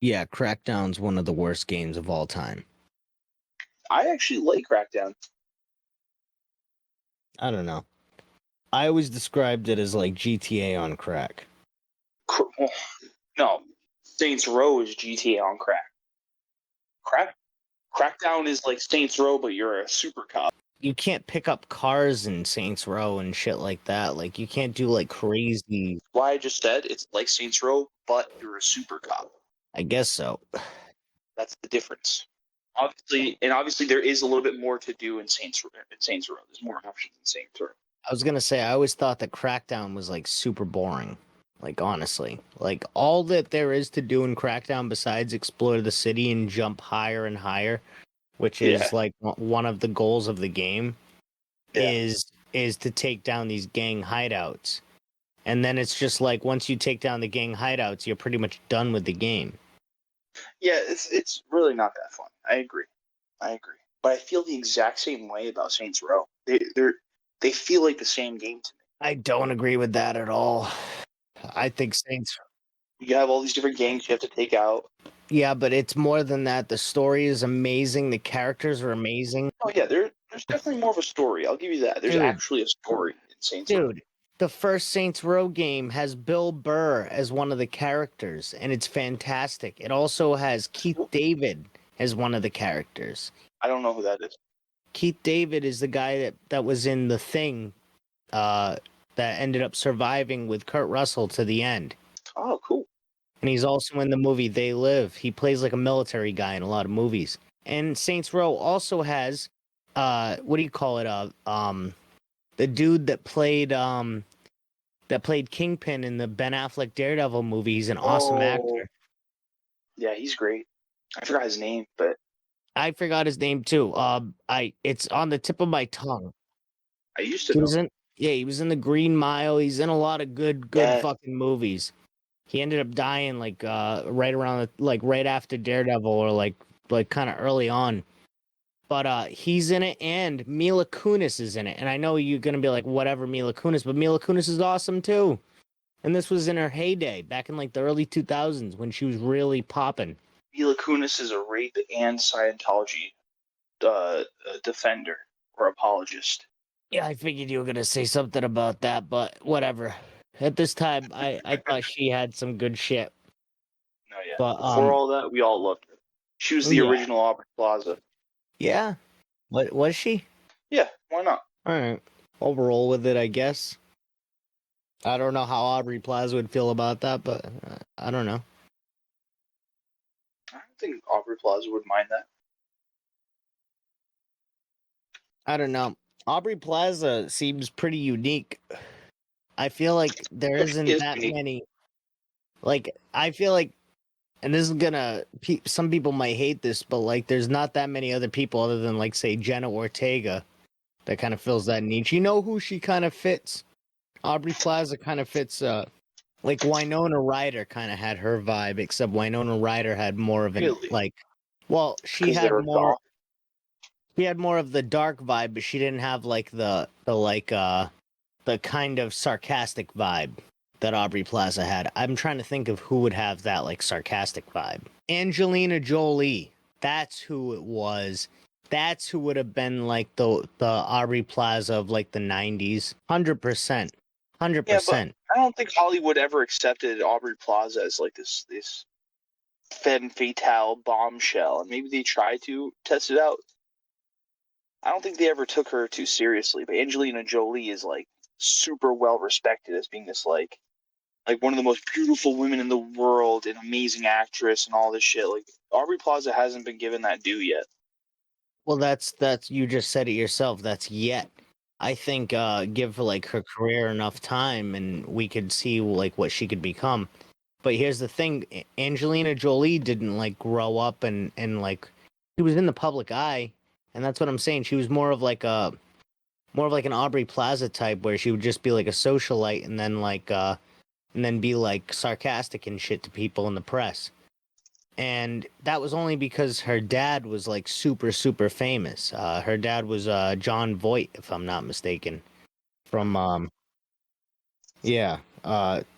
Yeah, Crackdown's one of the worst games of all time. I actually like Crackdown. I don't know. I always described it as like GTA on crack. No, Saints Row is GTA on crack. Crackdown is like Saints Row, but you're a super cop. You can't pick up cars in Saints Row and shit like that. Like, you can't do like crazy. Why I just said it's like Saints Row, but you're a super cop. I guess so. That's the difference. Obviously, there is a little bit more to do in Saints Row. There's more options in Saints Row. I was gonna say, I always thought that Crackdown was like super boring. Like, honestly, like all that there is to do in Crackdown besides explore the city and jump higher and higher, which is like one of the goals of the game, is to take down these gang hideouts. And then it's just like once you take down the gang hideouts, you're pretty much done with the game. Yeah, it's really not that fun. I agree. But I feel the exact same way about Saints Row. They feel like the same game to me. I don't agree with that at all. I think Saints. You have all these different gangs you have to take out. Yeah, but it's more than that. The story is amazing. The characters are amazing. Oh yeah, there's definitely more of a story. I'll give you that. There's actually a story in Saints Row. Dude, the first Saints Row game has Bill Burr as one of the characters, and it's fantastic. It also has Keith David as one of the characters. I don't know who that is. Keith David is the guy that was in The Thing, that ended up surviving with Kurt Russell to the end. Oh, cool. And he's also in the movie They Live. He plays like a military guy in a lot of movies. And Saints Row also has, what do you call it? The dude that played Kingpin in the Ben Affleck Daredevil movie. He's an awesome actor. Yeah, he's great. I forgot his name, but I forgot his name too. It's on the tip of my tongue. I used to know. He was in the Green Mile. He's in a lot of good fucking movies. He ended up dying like right after Daredevil or like kind of early on. But he's in it, and Mila Kunis is in it. And I know you're gonna be like, whatever, Mila Kunis, but Mila Kunis is awesome too. And this was in her heyday, back in like the early 2000s when she was really popping. Mila Kunis is a rape and Scientology defender or apologist. Yeah, I figured you were gonna say something about that, but whatever. At this time, I thought she had some good shit. No, yeah. But before all that, we all loved her. She was the original Aubrey Plaza. Yeah. What was she? Yeah, why not? All right, I'll roll with it, I guess. I don't know how Aubrey Plaza would feel about that, but I don't know. I don't think Aubrey Plaza would mind that. I don't know. Aubrey Plaza seems pretty unique. I feel like there isn't that many. Like, I feel like, and this is gonna, some people might hate this, but like, there's not that many other people other than like, say, Jenna Ortega that kind of fills that niche. You know who she kind of fits? Aubrey Plaza kind of fits, like Winona Ryder kind of had her vibe, except Winona Ryder had more of an, like, well, she had more. She had more of the dark vibe, but she didn't have like the kind of sarcastic vibe that Aubrey Plaza had. I'm trying to think of who would have that like sarcastic vibe. Angelina Jolie. That's who it was. That's who would have been like the Aubrey Plaza of like the 90s. 100%. 100%. Yeah, but I don't think Hollywood ever accepted Aubrey Plaza as like this femme fatale bombshell, and maybe they tried to test it out. I don't think they ever took her too seriously, but Angelina Jolie is like super well respected as being this like one of the most beautiful women in the world, an amazing actress, and all this shit. Like Aubrey Plaza hasn't been given that due yet. Well, that's you just said it yourself. That's yet. I think give like her career enough time, and we could see like what she could become. But here's the thing: Angelina Jolie didn't like grow up and like she was in the public eye. And that's what I'm saying. She was more of like an Aubrey Plaza type, where she would just be like a socialite and then be like sarcastic and shit to people in the press. And that was only because her dad was like super, super famous. Her dad was Jon Voight, if I'm not mistaken. From the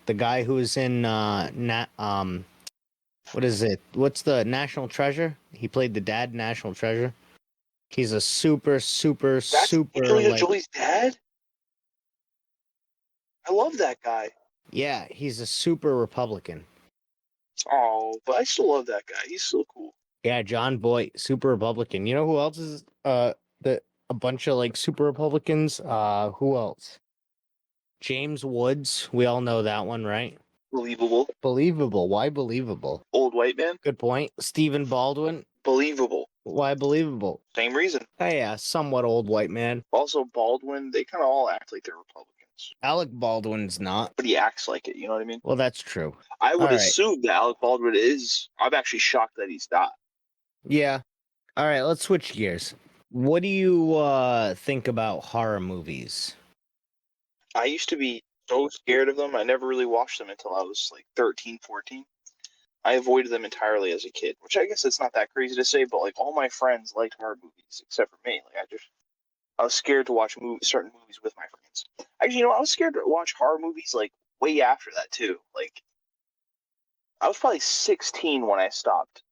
guy who was in What is it? What's the National Treasure? He played the dad, National Treasure. He's a super, super, That's super Angelina like Jolie's dad? I love that guy. yeah, he's a super Republican. Oh, but I still love that guy. He's so cool. Yeah, John Boyd, super Republican. You know who else is the a bunch of like super Republicans? Who else? James Woods. We all know that one, right? Believable. Believable. Why believable? Old white man? Good point. Stephen Baldwin. Believable. Why believable? Same reason. Oh yeah, somewhat old white man. Also, Baldwin, they kind of all act like they're Republicans. Alec Baldwin's not. But he acts like it, you know what I mean? Well, that's true. I would All right. assume that Alec Baldwin is. I'm actually shocked that he's not. Yeah. All right, let's switch gears. What do you think about horror movies? I used to be so scared of them. I never really watched them until I was like 13, 14. I avoided them entirely as a kid, which I guess it's not that crazy to say, but like all my friends liked horror movies except for me. Like I was scared to watch certain movies with my friends. Actually, I was scared to watch horror movies like way after that too. Like I was probably 16 when I stopped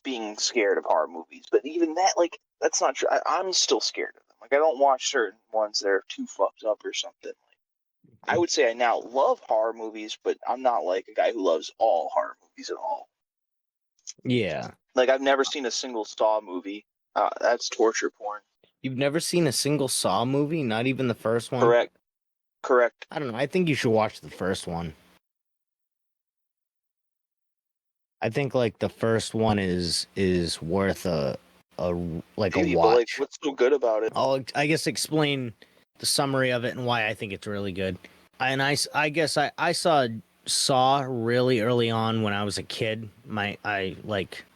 being scared of horror movies. But even that, like, that's not true. I'm still scared of them. Like, I don't watch certain ones that are too fucked up or something. Like, I would say I now love horror movies, but I'm not like a guy who loves all horror movies at all. Yeah. Like, I've never seen a single Saw movie. That's torture porn. You've never seen a single Saw movie, not even the first one? Correct. I don't know. I think you should watch the first one. I think like the first one is worth a like Maybe, a but like, watch. what's so good about it? I'll I guess explain the summary of it and why I think it's really good. I guess I saw really early on when I was a kid. I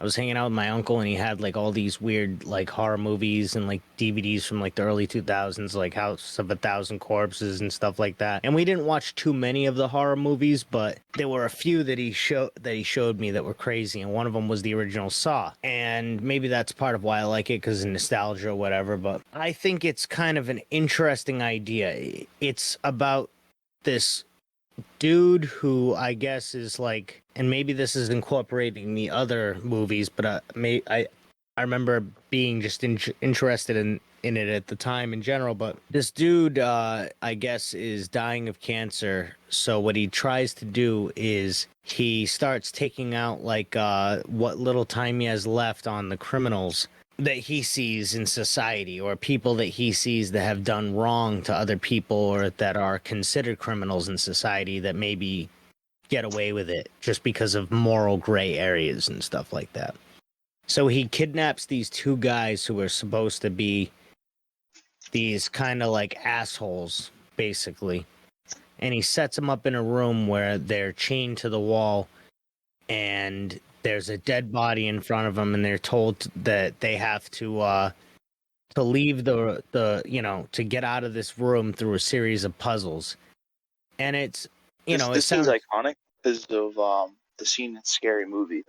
was hanging out with my uncle and he had like all these weird like horror movies and like DVDs from like the early 2000s, like House of a Thousand Corpses and stuff like that. And we didn't watch too many of the horror movies, but there were a few that he showed me that were crazy, and one of them was the original Saw. And maybe that's part of why I like it, because of nostalgia or whatever. But I think it's kind of an interesting idea. It's about this dude who I guess is like, and maybe this is incorporating the other movies, but I remember being just interested in it at the time in general. But this dude, I guess, is dying of cancer. So what he tries to do is he starts taking out like what little time he has left on the criminals that he sees in society, or people that he sees that have done wrong to other people or that are considered criminals in society that maybe get away with it just because of moral gray areas and stuff like that. So he kidnaps these two guys who are supposed to be these kind of like assholes, basically. And he sets them up in a room where they're chained to the wall and there's a dead body in front of them, and they're told that they have to leave to get out of this room through a series of puzzles. And it's it This scene's sounds iconic because of the scene in Scary Movie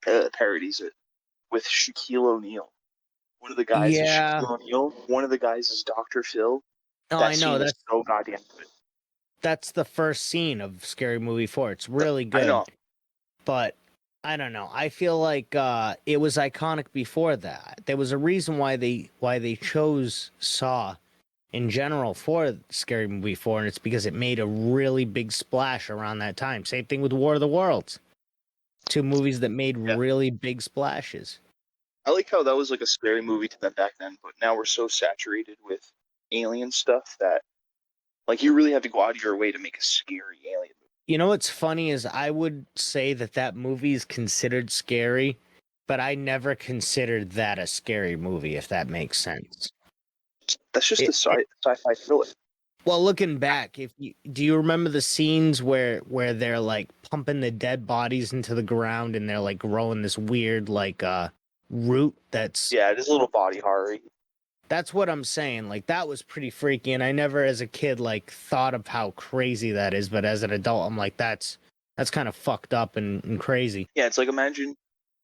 that parodies it with Shaquille O'Neal. One of the guys is yeah. Shaquille O'Neal. One of the guys is Dr. Phil. Oh, That I know scene is so goddamn good. that's the first scene of Scary Movie 4. It's really I good, know. but I don't know. I feel like it was iconic before that. There was a reason why they chose Saw in general for Scary Movie 4, and it's because it made a really big splash around that time. Same thing with War of the Worlds. Two movies that made Yeah. really big splashes. I like how that was like a scary movie to them back then, but now we're so saturated with alien stuff that like you really have to go out of your way to make a scary alien movie. You know what's funny is I would say that movie is considered scary, but I never considered that a scary movie, if that makes sense. That's just a sci-fi thriller. Well, looking back, do you remember the scenes where they're like pumping the dead bodies into the ground and they're like growing this weird like root that's Yeah, it is a little body horror. that's what I'm saying. Like that was pretty freaky, and I never as a kid like thought of how crazy that is, but as an adult I'm like that's kind of fucked up and crazy. Yeah, it's like imagine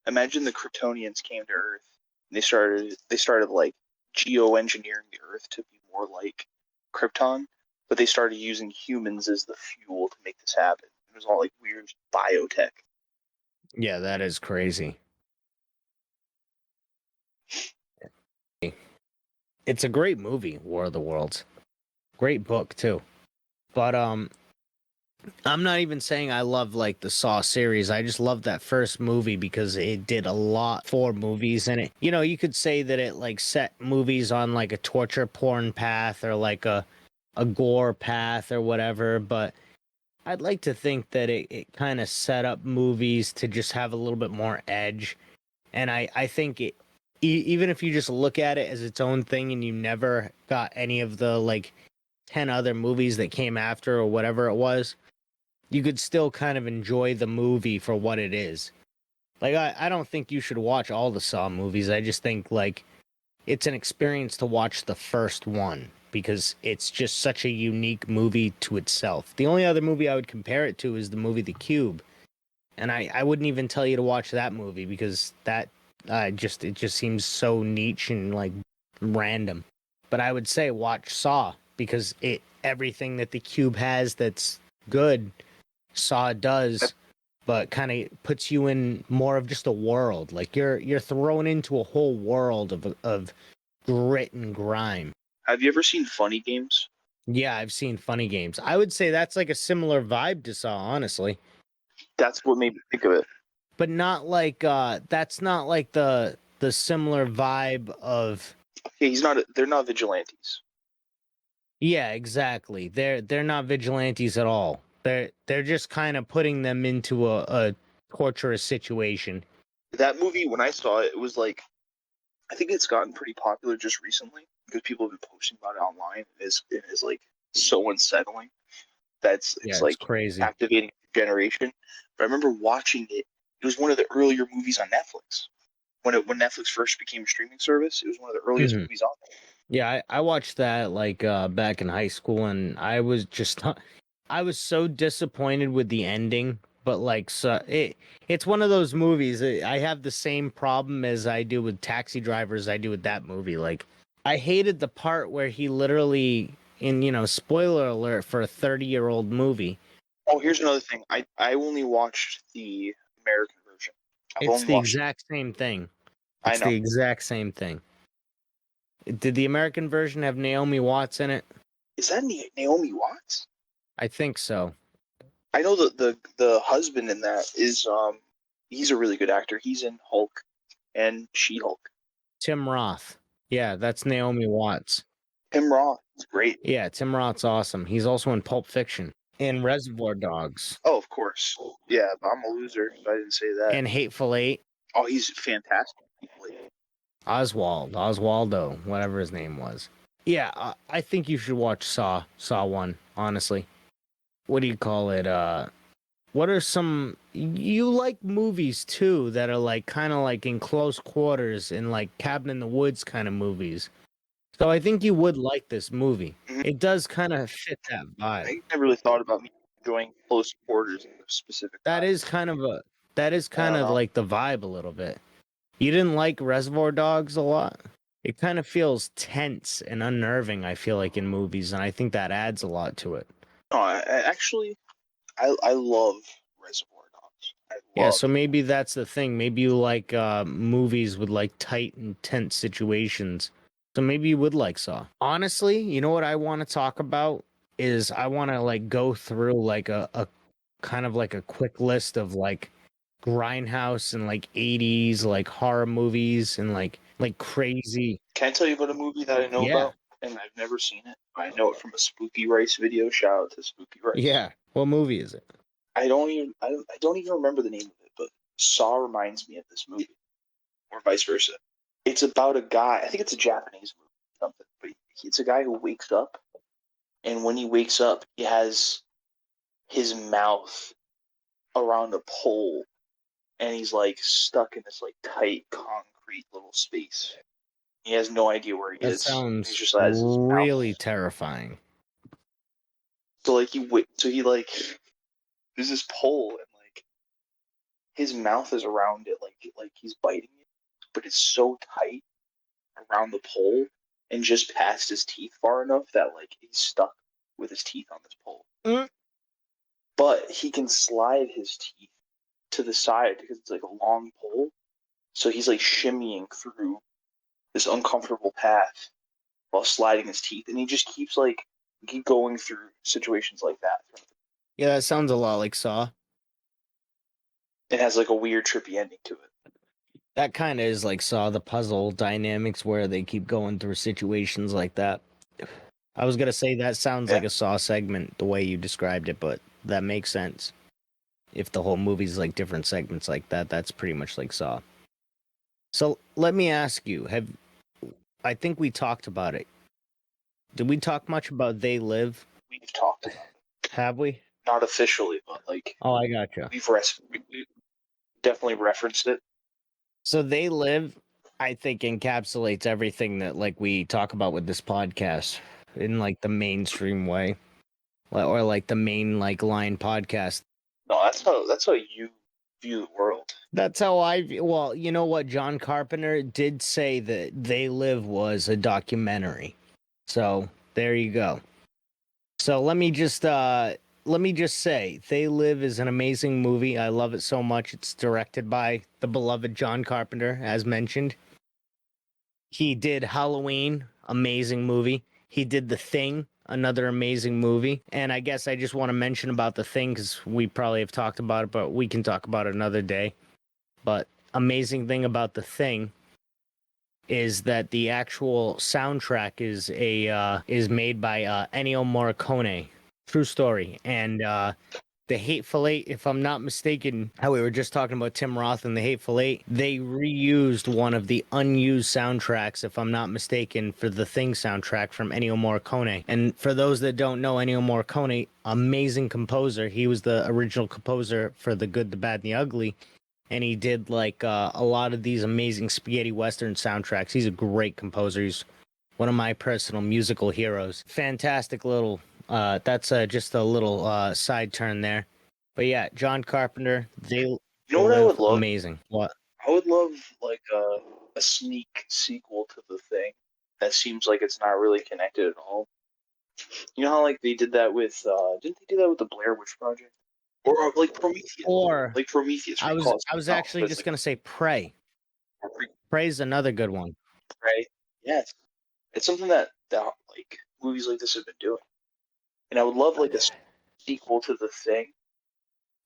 the Kryptonians came to Earth and they started like geoengineering the Earth to be more like Krypton, but they started using humans as the fuel to make this happen. It was all like weird biotech. Yeah, that is crazy. It's a great movie, War of the Worlds. Great book too. But I'm not even saying I love like the Saw series. I just love that first movie because it did a lot for movies in it. You know, you could say that it like set movies on like a torture porn path or like a gore path or whatever, but I'd like to think that it kind of set up movies to just have a little bit more edge. And I think even if you just look at it as its own thing and you never got any of the like 10 other movies that came after or whatever it was, you could still kind of enjoy the movie for what it is. Like, I don't think you should watch all the Saw movies. I just think, like, it's an experience to watch the first one because it's just such a unique movie to itself. The only other movie I would compare it to is the movie The Cube. And I wouldn't even tell you to watch that movie because that it just seems so niche and like random. But I would say watch Saw because it everything that The Cube has that's good Saw does, but kind of puts you in more of just a world. Like you're thrown into a whole world of grit and grime. Have you ever seen Funny Games? Yeah, I've seen Funny Games. I would say that's like a similar vibe to Saw, honestly, That's what made me think of it. but not like that's not like the similar vibe of Okay, they're not vigilantes. yeah, exactly. They're not vigilantes at all. They're just kind of putting them into a torturous situation. That movie, when I saw it, it was like, I think it's gotten pretty popular just recently because people have been posting about it online. It is like so unsettling. Yeah, It's it's like crazy. captivating a generation. But I remember watching it. It was one of the earlier movies on Netflix. When Netflix first became a streaming service, it was one of the earliest Hmm. movies on there. Yeah, I watched that like back in high school, and I was just I was so disappointed with the ending. But like, so it's one of those movies. I have the same problem as I do with Taxi Drivers. I do with that movie. Like, I hated the part where he literally, in spoiler alert for a 30-year-old movie. Oh, here's another thing. I only watched the American version. I've It's only the watched. exact same thing. I It's the know. exact same thing. Did the American version have Naomi Watts in it? Is that Naomi Watts? I think so. I know that the husband in that is he's a really good actor. He's in Hulk and She-Hulk. Tim Roth. Yeah, that's Naomi Watts. Tim Roth is great. Yeah, Tim Roth's awesome. He's also in Pulp Fiction and Reservoir Dogs Oh, of course. Yeah, but I'm a loser. So I didn't say that. and Hateful Eight. Oh, he's fantastic. Oswaldo, whatever his name was. Yeah, I think you should watch Saw 1, honestly. What do you call it? What are some you like movies too that are like kind of like in close quarters in like cabin in the woods kind of movies. So I think you would like this movie. Mm-hmm. It does kind of fit that vibe. I never really thought about me enjoying close quarters in a specific That vibe. is kind of a that is I kind don't of know. like the vibe a little bit. You didn't like Reservoir Dogs a lot? It kind of feels tense and unnerving, I feel like in movies, and I think that adds a lot to it. No, actually, I love Reservoir Dogs. I Yeah, love. so maybe that's the thing. Maybe you like movies with like tight and tense situations. So maybe you would like Saw. Honestly, you know what I want to talk about is I want to like go through like a kind of like a quick list of like grindhouse and like 80s like horror movies and like crazy. Can I tell you about a movie that I know Yeah. about and I've never seen it? I know it from a Spooky Rice video. Shout out to Spooky Rice. Yeah. What movie is it? I don't even remember the name of it, but Saw reminds me of this movie, or vice versa. It's about a guy. I think it's a Japanese movie, or something. But it's a guy who wakes up, and when he wakes up, he has his mouth around a pole, and he's like stuck in this like tight concrete little space. He has no idea where he That is. He's sounds just has his really mouth. terrifying. So like he like there's this pole and like his mouth is around it like he's biting it, but it's so tight around the pole and just past his teeth far enough that like he's stuck with his teeth on this pole. Mm. But he can slide his teeth to the side because it's like a long pole. So he's like shimmying through this uncomfortable path while sliding his teeth, and he just keeps keep going through situations like that. Yeah, that sounds a lot like Saw. It has like a weird trippy ending to it. That kind of is like Saw, the puzzle dynamics where they keep going through situations like that. I was gonna say that sounds like a Saw segment the way you described it, but that makes sense. If the whole movie's like different segments like that, that's pretty much like Saw. So let me ask you, I think we talked about it. Did we talk much about They Live? We've talked about it. Have we? Not officially, but like. Oh, I gotcha. We definitely referenced it. So They Live, I think, encapsulates everything that like we talk about with this podcast in like the mainstream way, or like the main like line podcast. No, that's how you view the world. That's how well, you know what? John Carpenter did say that They Live was a documentary. So there you go. So let me just say They Live is an amazing movie. I love it so much. It's directed by the beloved John Carpenter, as mentioned. He did Halloween, amazing movie. He did The Thing, another amazing movie. And I guess I just want to mention about The Thing because we probably have talked about it, but we can talk about it another day. But amazing thing about The Thing is that the actual soundtrack is made by Ennio Morricone. True story. And the Hateful Eight, if I'm not mistaken, how we were just talking about Tim Roth and the Hateful Eight, they reused one of the unused soundtracks, if I'm not mistaken, for the Thing soundtrack from Ennio Morricone. And for those that don't know, Ennio Morricone, amazing composer. He was the original composer for The Good, the Bad, and the Ugly. And he did like a lot of these amazing spaghetti western soundtracks. He's a great composer. He's one of my personal musical heroes. Fantastic little. That's just a little side turn there. But yeah, John Carpenter. You know what I would love? Amazing. What? I would love like a sneak sequel to The Thing that seems like it's not really connected at all. You know how like they did that with didn't they do that with the Blair Witch Project? Or like Prometheus. Or like Prometheus. I was actually just gonna say Prey. Prey's another good one. Prey. Yes. It's something that like movies like this have been doing. And I would love like a sequel to The Thing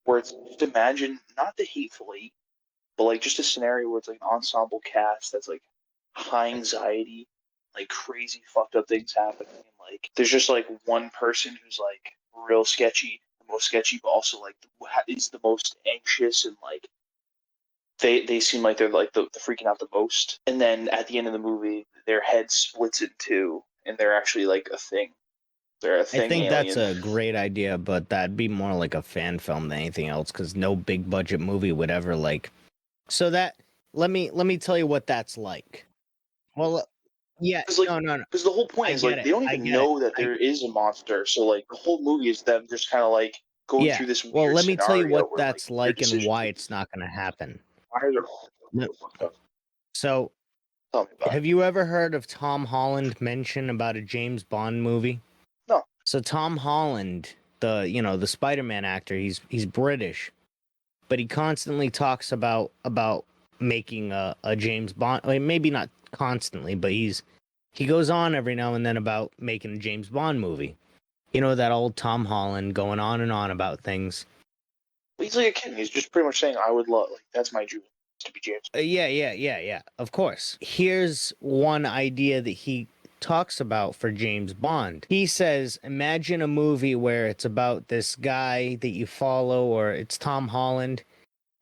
where it's just imagine not the Hateful Eight, but like just a scenario where it's like an ensemble cast that's like high anxiety, like crazy fucked up things happening, and like there's just like one person who's like real sketchy, the most sketchy, but also like is the most anxious, and like they seem like they're like the freaking out the most. And then at the end of the movie, their head splits in two, and they're actually like a thing. They're a thing. I think alien. that's a great idea, but that'd be more like a fan film than anything else, because no big budget movie would ever like. So that let me tell you what that's like. Well, yeah, like, no. Because the whole point is like they don't even know that there is a monster. So like the whole movie is them just kind of like going through this weird well, let me tell you what where, that's like and why it's not going to happen. So, have you ever heard of Tom Holland mention about a James Bond movie? No. So Tom Holland, the Spider-Man actor, he's British, but he constantly talks about making a James Bond. I mean, maybe not constantly, but he goes on every now and then about making a James Bond movie. You know, that old Tom Holland going on and on about things. Well, he's like a kid. He's just pretty much saying, "I would love that's my dream to be James." Yeah. Of course. Here's one idea that he talks about for James Bond. He says, imagine a movie where it's about this guy that you follow, or it's Tom Holland,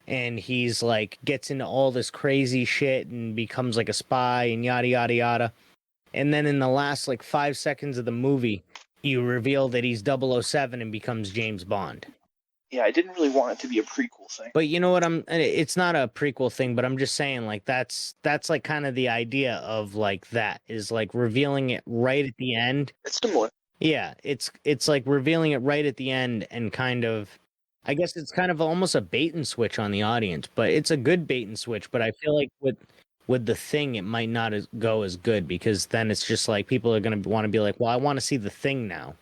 and he's like gets into all this crazy shit and becomes like a spy and yada yada yada. And then in the last like 5 seconds of the movie, you reveal that he's 007 and becomes James Bond. Yeah, I didn't really want it to be a prequel thing. But you know what, it's not a prequel thing, but I'm just saying like that's like kind of the idea of like that is like revealing it right at the end. It's similar. Yeah, it's like revealing it right at the end and kind of, I guess it's kind of almost a bait and switch on the audience, but it's a good bait and switch. But I feel like with The Thing, it might not go as good, because then it's just like people are going to want to be like, well, I want to see The Thing now.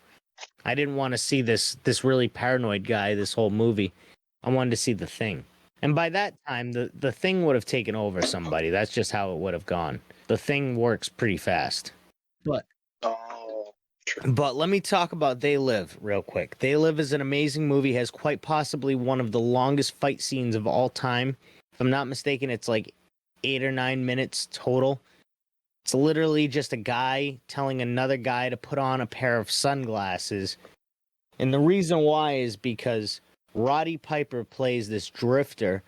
I didn't want to see this really paranoid guy this whole movie. I wanted to see The Thing. And by that time, the thing would have taken over somebody. That's just how it would have gone. The thing works pretty fast. But Oh, true. But let me talk about They Live real quick. They Live is an amazing movie, has quite possibly one of the longest fight scenes of all time. If I'm not mistaken, it's like 8 or 9 minutes total. It's literally just a guy telling another guy to put on a pair of sunglasses. And the reason why is because Roddy Piper plays this drifter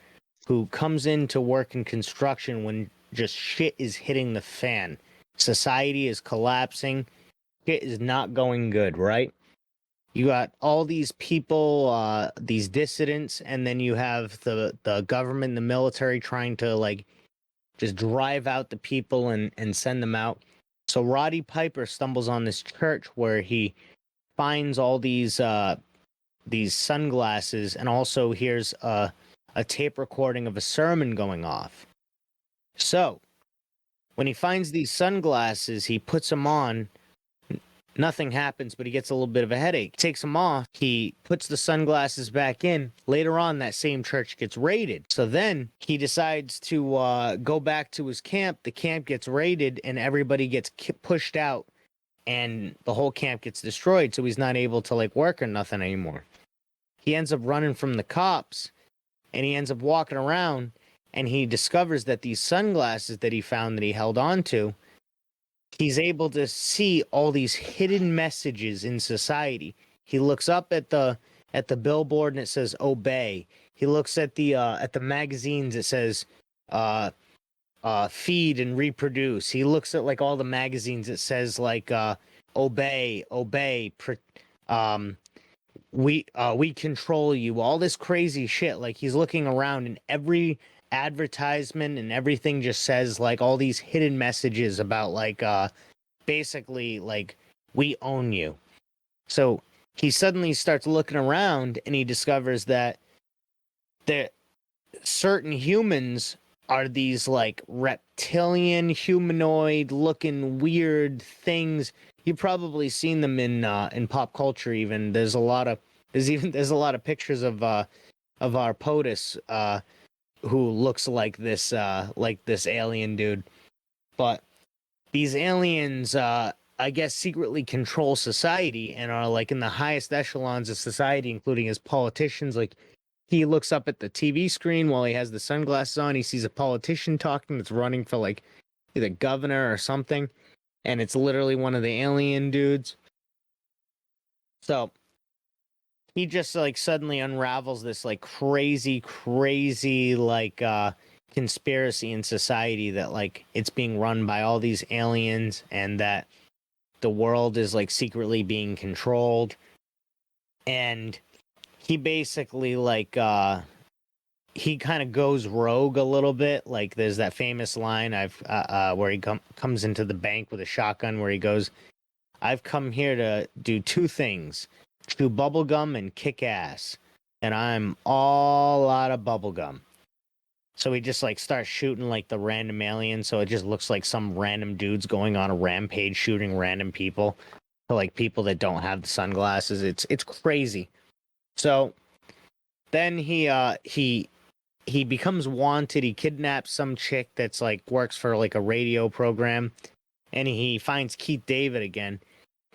who comes in to work in construction when just shit is hitting the fan. Society is collapsing. Shit is not going good, right? You got all these people, these dissidents, and then you have the government, the military trying to like just drive out the people and send them out. So Roddy Piper stumbles on this church where he finds all these sunglasses and also hears a tape recording of a sermon going off. So when he finds these sunglasses, he puts them on. Nothing happens, but he gets a little bit of a headache. Takes them off. He puts the sunglasses back in. Later on, that same church gets raided. So then he decides to go back to his camp. The camp gets raided, and everybody gets pushed out, and the whole camp gets destroyed. So he's not able to like work or nothing anymore. He ends up running from the cops, and he ends up walking around, and he discovers that these sunglasses that he found that he held on to, he's able to see all these hidden messages in society. He looks up at the billboard and it says obey. He looks at the magazines, it says feed and reproduce. He looks at like all the magazines, it says like obey, we control you, all this crazy shit. Like he's looking around and every advertisement and everything just says like all these hidden messages about like basically like we own you. So he suddenly starts looking around and he discovers that certain humans are these like reptilian humanoid looking weird things. You've probably seen them in pop culture. Even there's a lot of pictures of our POTUS who looks like this alien dude. But these aliens I guess secretly control society and are like in the highest echelons of society, including as politicians. Like he looks up at the TV screen while he has the sunglasses on, he sees a politician talking that's running for like either governor or something, and it's literally one of the alien dudes. So he just like suddenly unravels this like crazy like conspiracy in society that like it's being run by all these aliens and that the world is like secretly being controlled. And he basically like he kind of goes rogue a little bit. Like there's that famous line where he comes into the bank with a shotgun where he goes, I've come here to do two things: chew bubblegum and kick ass. And I'm all out of bubblegum. So he just like starts shooting like the random alien. So it just looks like some random dudes going on a rampage shooting random people. Like people that don't have the sunglasses. It's crazy. So then he becomes wanted. He kidnaps some chick that's like works for like a radio program. And he finds Keith David again,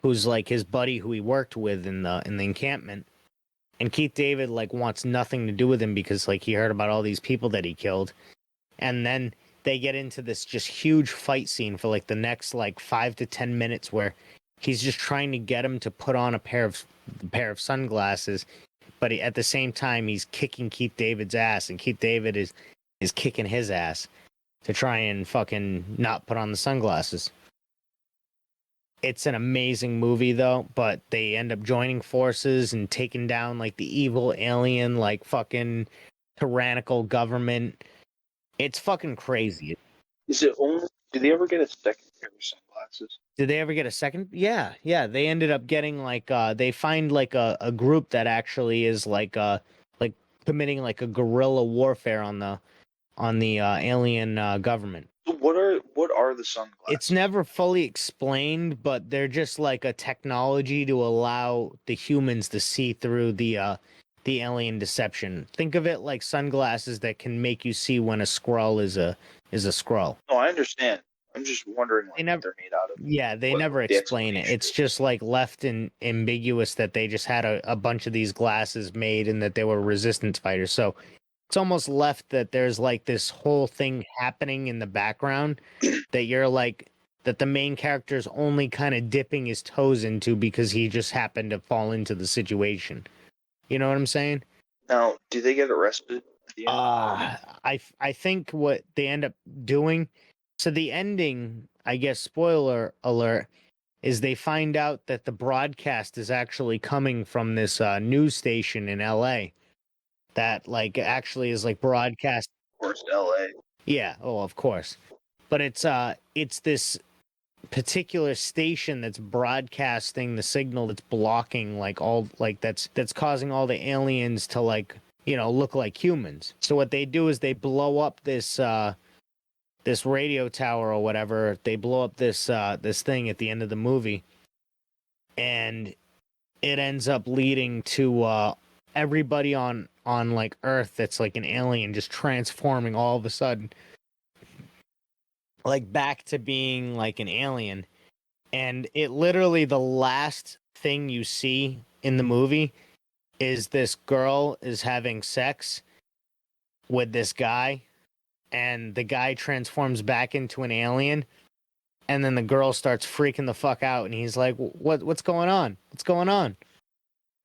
who's like his buddy who he worked with in the encampment. And Keith David like wants nothing to do with him because like he heard about all these people that he killed. And then they get into this just huge fight scene for like the next like 5 to 10 minutes where he's just trying to get him to put on a pair of sunglasses, but at the same time he's kicking Keith David's ass, and Keith David is kicking his ass to try and fucking not put on the sunglasses. It's an amazing movie though, but they end up joining forces and taking down like the evil alien, like fucking tyrannical government. It's fucking crazy. Is it only? Did they ever get a second pair of sunglasses? Did they ever get a second? Yeah. They ended up getting like they find like a group that actually is like committing like a guerrilla warfare on the alien government. What are the sunglasses? It's never fully explained, but they're just like a technology to allow the humans to see through the the alien deception. Think of it like sunglasses that can make you see when a Skrull is a Skrull. No, I understand. I'm just wondering They like, never, what they're made out of. yeah, they What never the explain it. explanation It's is. just like left in ambiguous that they just had a bunch of these glasses made and that they were resistance fighters. So it's almost left that there's like this whole thing happening in the background that you're like that the main character's only kind of dipping his toes into because he just happened to fall into the situation. You know what I'm saying? Now, do they get arrested at the end? I think what they end up doing. So the ending, I guess, spoiler alert, is they find out that the broadcast is actually coming from this news station in L.A. that like actually is like broadcast. Of course, L.A. Yeah, oh, of course, but it's this particular station that's broadcasting the signal that's blocking like all like that's causing all the aliens to like look like humans. So what they do is they blow up this radio tower or whatever. They blow up this thing at the end of the movie, and it ends up leading to everybody on like Earth that's like an alien just transforming all of a sudden like back to being like an alien. And it literally, the last thing you see in the movie is this girl is having sex with this guy, and the guy transforms back into an alien, and then the girl starts freaking the fuck out, and he's like, what's going on? What's going on?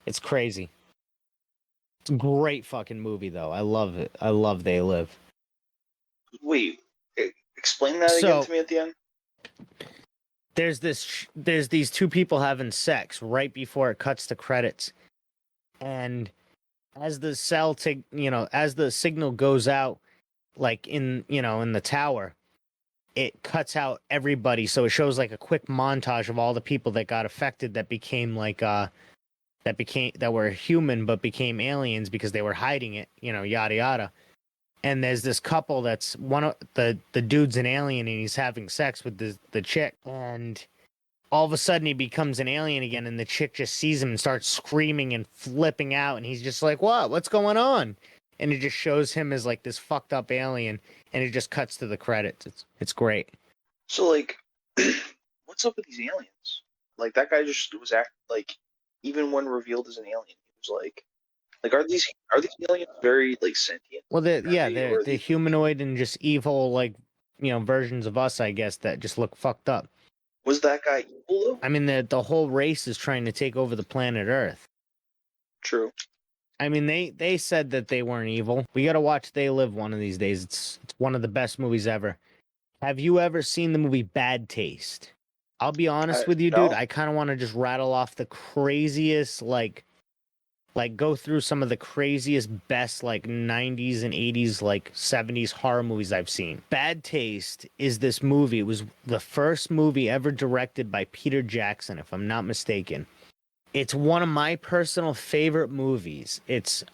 It's crazy. It's a great fucking movie though. I love it. I love They Live. Wait, explain that again So to me at the end. there's these two people having sex right before it cuts to credits, and as the as the signal goes out, like in the tower, it cuts out everybody. So it shows like a quick montage of all the people that got affected that became like that were human but became aliens because they were hiding it, yada yada. And there's this couple that's one of the dude's an alien and he's having sex with the chick, and all of a sudden he becomes an alien again, and the chick just sees him and starts screaming and flipping out, and he's just like, what's going on? And it just shows him as like this fucked up alien, and it just cuts to the credits. It's great. So like, what's up with these aliens? Like that guy just was like, even when revealed as an alien, he was like, are these aliens very like sentient? Well, Or they're are they humanoid and just evil, like versions of us, I guess, that just look fucked up. Was that guy evil though? I mean, the whole race is trying to take over the planet Earth. True. I mean, they said that they weren't evil. We got to watch They Live one of these days. It's one of the best movies ever. Have you ever seen the movie Bad Taste? I'll be honest with you, dude. No. I kind of want to just rattle off the craziest, like go through some of the craziest, best, like 90s and 80s, like 70s horror movies I've seen. Bad Taste is this movie. It was the first movie ever directed by Peter Jackson, if I'm not mistaken. It's one of my personal favorite movies. It's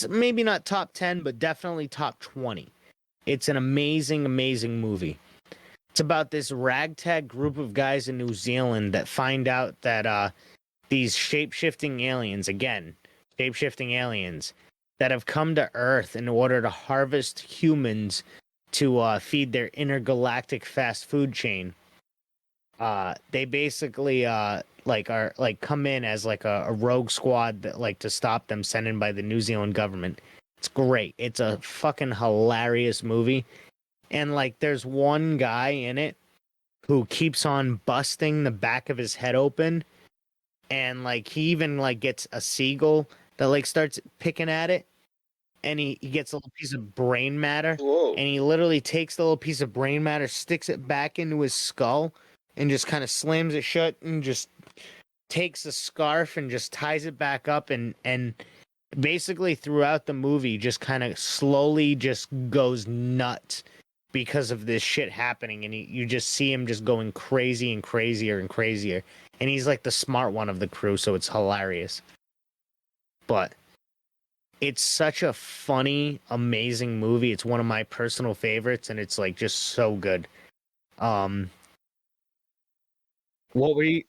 maybe not top 10, but definitely top 20. It's an amazing, amazing movie. It's about this ragtag group of guys in New Zealand that find out that these shape-shifting aliens, that have come to Earth in order to harvest humans to feed their intergalactic fast food chain. They basically are come in as like a rogue squad that like to stop them, sent in by the New Zealand government. It's great. It's a fucking hilarious movie. And like there's one guy in it who keeps on busting the back of his head open, and like he even like gets a seagull that like starts picking at it, and he gets a little piece of brain matter. Whoa. And he literally takes the little piece of brain matter, sticks it back into his skull, and just kind of slams it shut, and just takes a scarf and just ties it back up, and basically throughout the movie just kind of slowly just goes nuts because of this shit happening, and you just see him just going crazy and crazier and crazier, and he's like the smart one of the crew, so it's hilarious. But it's such a funny, amazing movie. It's one of my personal favorites, and it's like just so good. What were you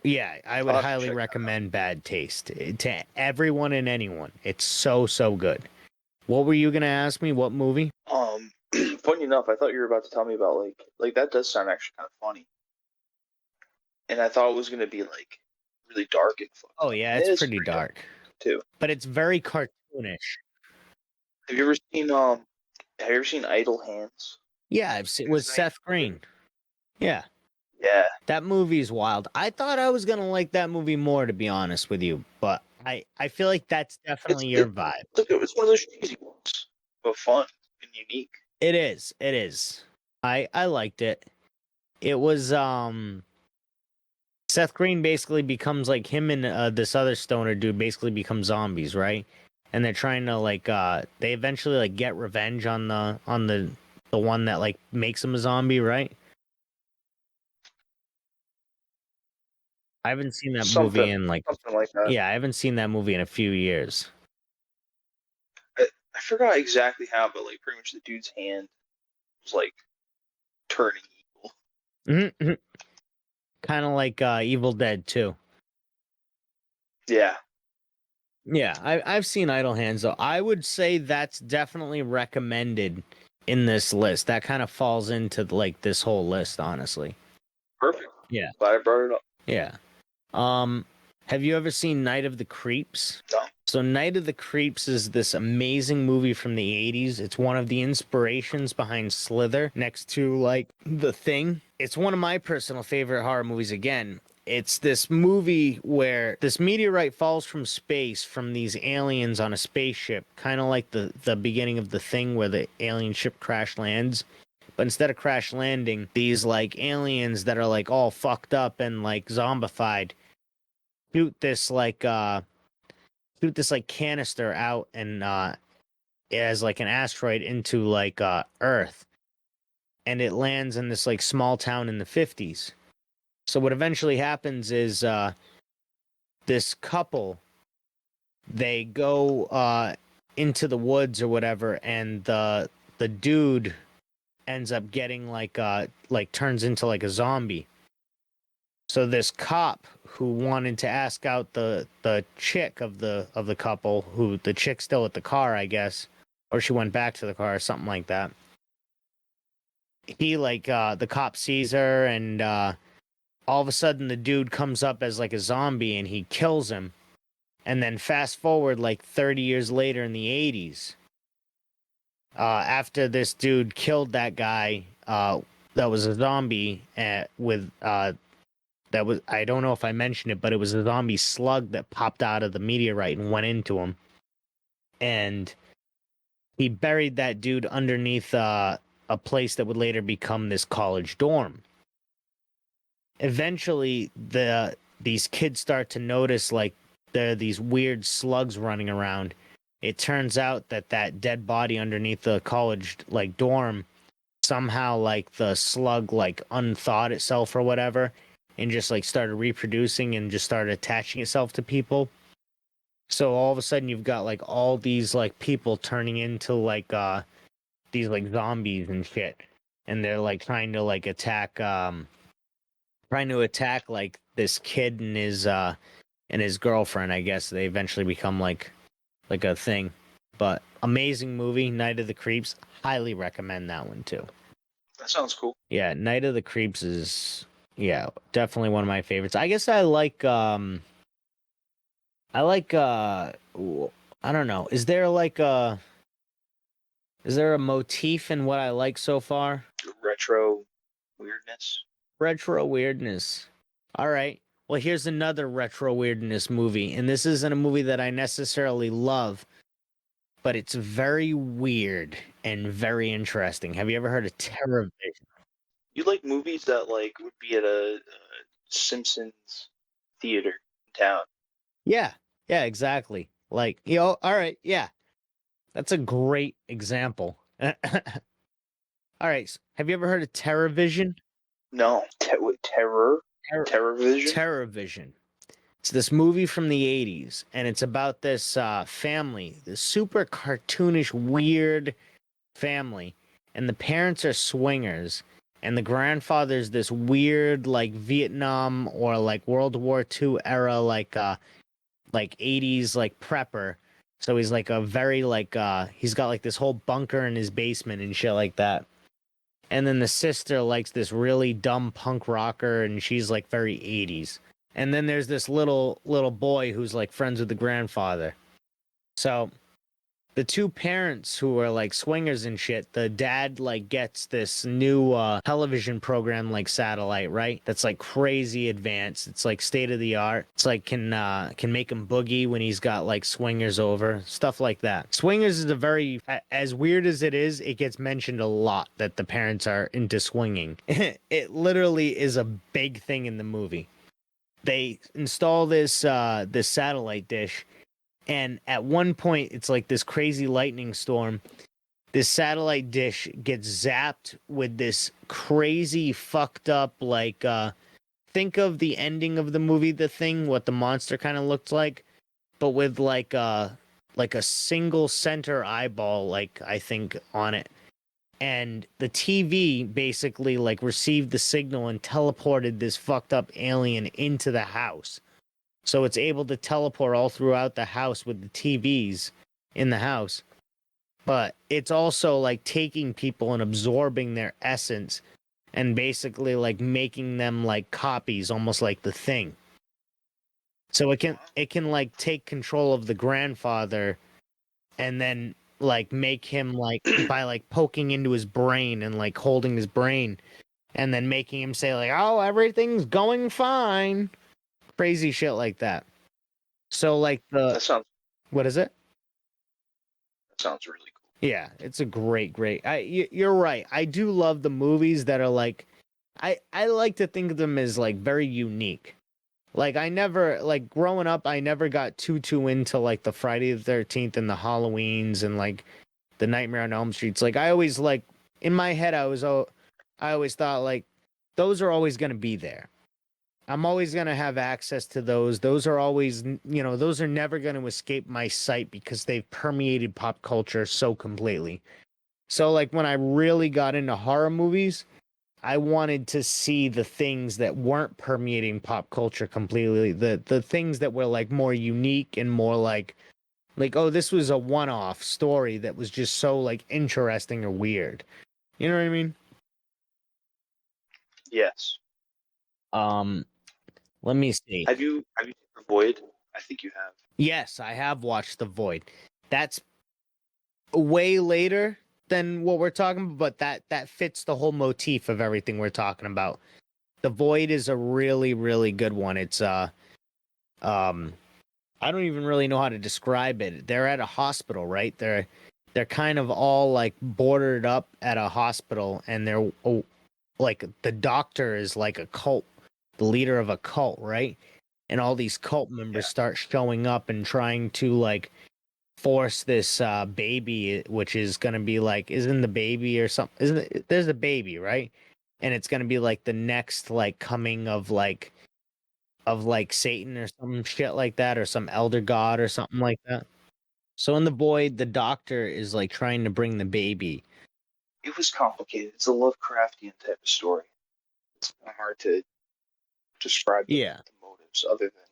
Yeah, I would I'll have to highly check recommend Bad Taste to everyone and anyone. It's so, so good. What were you going to ask me? What movie? Funny enough, I thought you were about to tell me about like that does sound actually kind of funny, and I thought it was gonna be like really dark and fucked Oh, up. yeah, And it it's is pretty pretty dark dark, too. but it's very cartoonish. Have you ever seen Have you ever seen Idle Hands? Yeah, I've seen Is with his name? Seth Green. Yeah, Yeah, that movie's wild. I thought I was going to like that movie more, to be honest with you, but I feel like that's it's definitely your it, vibe. it's one of those cheesy ones, but fun and unique. It is. It is. I liked it. It was Seth Green basically becomes like him and this other stoner dude basically become zombies, right? And they're trying to like they eventually like get revenge on the one that like makes him a zombie, right? I haven't seen that movie Something in like something like that. yeah, I haven't seen that movie in a few years. I forgot exactly how, but like pretty much the dude's hand was like turning evil. Mm-hmm. Kind of like Evil Dead too. Yeah, Yeah, I've seen Idle Hands though. I would say that's definitely recommended in this list. That kind of falls into like this whole list, honestly. perfect. Yeah. Glad I brought it up. Yeah. Have you ever seen Night of the Creeps? No. So Night of the Creeps is this amazing movie from the 80s. It's one of the inspirations behind Slither next to like The Thing. It's one of my personal favorite horror movies again. It's this movie where this meteorite falls from space from these aliens on a spaceship, kind of like the beginning of The Thing where the alien ship crash lands. But instead of crash landing, these like aliens that are like all fucked up and like zombified shoot this like canister out and as like an asteroid into like Earth, and it lands in this like small town in the 50s. So what eventually happens is this couple, they go into the woods or whatever, and the dude ends up getting like turns into like a zombie. So this cop who wanted to ask out the chick of the couple, who the chick's still at the car, I guess, or she went back to the car or something like that. He like the cop sees her, and all of a sudden the dude comes up as like a zombie and he kills him. And then fast forward like 30 years later in the 80s, after this dude killed that guy that was a zombie with that was, I don't know if I mentioned it, but it was a zombie slug that popped out of the meteorite and went into him. And he buried that dude underneath a place that would later become this college dorm. Eventually, these kids start to notice like there are these weird slugs running around. It turns out that that dead body underneath the college like dorm, somehow like the slug like unthawed itself or whatever, and just like started reproducing and just started attaching itself to people. So all of a sudden you've got like all these like people turning into like these like zombies and shit. And they're like trying to attack like this kid and his girlfriend, I guess. They eventually become like a thing. But amazing movie, Night of the Creeps. Highly recommend that one too. That sounds cool. Yeah, Night of the Creeps is yeah, definitely one of my favorites. I guess I like I don't know. Is there a motif in what I like so far? Retro weirdness. Retro weirdness. All right. Well, here's another retro weirdness movie, and this isn't a movie that I necessarily love, but it's very weird and very interesting. Have you ever heard of Terrorvision? You like movies that like would be at a Simpsons theater in town. Yeah. Yeah, exactly. Like, all right, yeah. That's a great example. All right. Have you ever heard of Terrorvision? No, terror, Terrorvision. Terrorvision. It's this movie from the 80s, and it's about this family, this super cartoonish, weird family, and the parents are swingers, and the grandfather's this weird like Vietnam or like World War II era like 80s like prepper. So he's like a very like he's got like this whole bunker in his basement and shit like that. And then the sister likes this really dumb punk rocker and she's like very 80s. And then there's this little boy who's like friends with the grandfather. So the two parents who are like swingers and shit, the dad like gets this new television program like Satellite, right? That's like crazy advanced. It's like state of the art. It's like can make him boogie when he's got like swingers over, stuff like that. Swingers is a very as weird as it is, it gets mentioned a lot that the parents are into swinging. It literally is a big thing in the movie. They install this this satellite dish, and at one point it's like this crazy lightning storm. This satellite dish gets zapped with this crazy fucked up like think of the ending of the movie The Thing, what the monster kind of looked like, but with like a single center eyeball, like I think on it. And the TV basically like received the signal and teleported this fucked up alien into the house. So it's able to teleport all throughout the house with the TVs in the house. But it's also like taking people and absorbing their essence and basically like making them like copies, almost like The Thing. So it can like take control of the grandfather and then like make him like by like poking into his brain and like holding his brain and then making him say like, "Oh, everything's going fine." Crazy shit like that. So like That sounds what is it? really cool. Yeah, it's a great. You're right. I do love the movies that are like, I like to think of them as like very unique. Like I never like growing up, I never got too into like the Friday the 13th and the Halloweens and like the Nightmare on Elm Streets. Like I always like in my head, I always thought like those are always gonna be there. I'm always going to have access to those. Those are always, those are never going to escape my sight because they've permeated pop culture so completely. So, like, when I really got into horror movies, I wanted to see the things that weren't permeating pop culture completely. The things that were, like, more unique and more like, oh, this was a one-off story that was just so, like, interesting or weird. You know what I mean? Yes. Let me see. Have you seen The Void? I think you have. Yes, I have watched The Void. That's way later than what we're talking about, but that fits the whole motif of everything we're talking about. The Void is a really, really good one. It's I don't even really know how to describe it. They're at a hospital, right? They're kind of all like bordered up at a hospital, and they're like the doctor is like a cult, the leader of a cult, right? And all these cult members start showing up and trying to like force this baby, which is gonna be like, isn't the baby or something? Isn't it? There's a baby, right? And it's gonna be like the next like coming of like Satan or some shit like that, or some elder god or something like that. So in The Void, the doctor is like trying to bring the baby. It was complicated. It's a Lovecraftian type of story. It's kind of hard to describe the motives other than,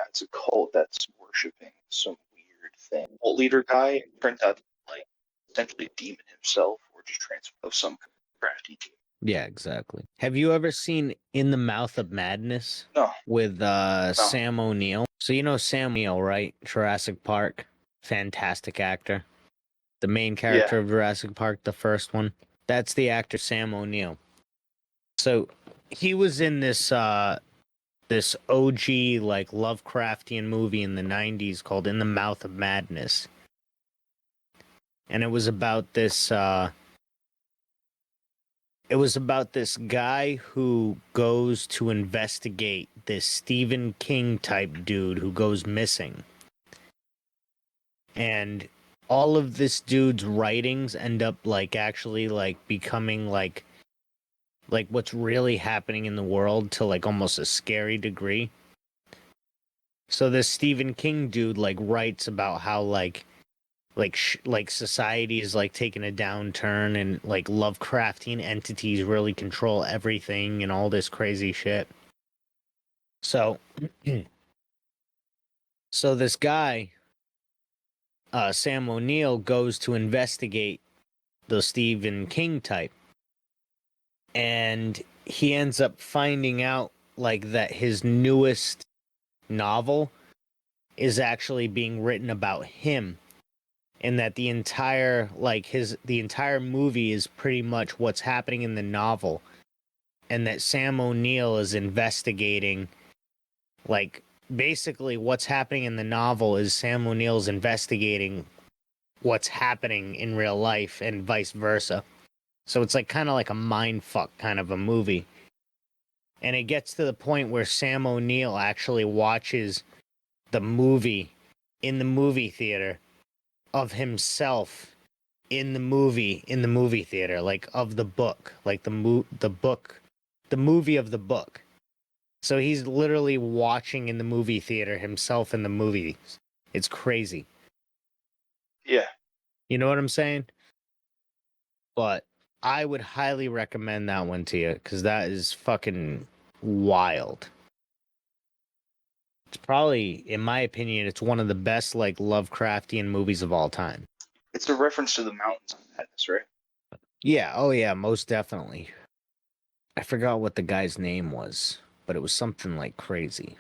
it's a cult that's worshiping some weird thing. Cult leader guy turns out to be like essentially a demon himself or just transform of some crafty demon. Yeah, exactly. Have you ever seen In the Mouth of Madness? No. With Sam O'Neill. So you know Sam Neill, right? Jurassic Park. Fantastic actor. The main character of Jurassic Park, the first one. That's the actor Sam O'Neill. So he was in this this OG like Lovecraftian movie in the 90s called In the Mouth of Madness. And it was about this guy who goes to investigate this Stephen King type dude who goes missing. And all of this dude's writings end up like actually like becoming like what's really happening in the world to like almost a scary degree. So this Stephen King dude like writes about how like like society is like taking a downturn, and like Lovecraftian entities really control everything and all this crazy shit. So, so this guy, Sam O'Neill, goes to investigate the Stephen King type, and he ends up finding out like that his newest novel is actually being written about him, and that the entire movie is pretty much what's happening in the novel, and that Sam O'Neill is investigating, like, basically what's happening in the novel is Sam O'Neill's investigating what's happening in real life and vice versa. So it's like kind of like a mind fuck kind of a movie. And it gets to the point where Sam O'Neill actually watches the movie in the movie theater of himself in the movie theater, like of the book, like the movie of the book. So he's literally watching in the movie theater himself in the movie. It's crazy. Yeah. You know what I'm saying? But I would highly recommend that one to you, because that is fucking wild. It's probably, in my opinion, it's one of the best like Lovecraftian movies of all time. It's a reference to the Mountains of Madness, right? Yeah, oh yeah, most definitely. I forgot what the guy's name was, but it was something like crazy.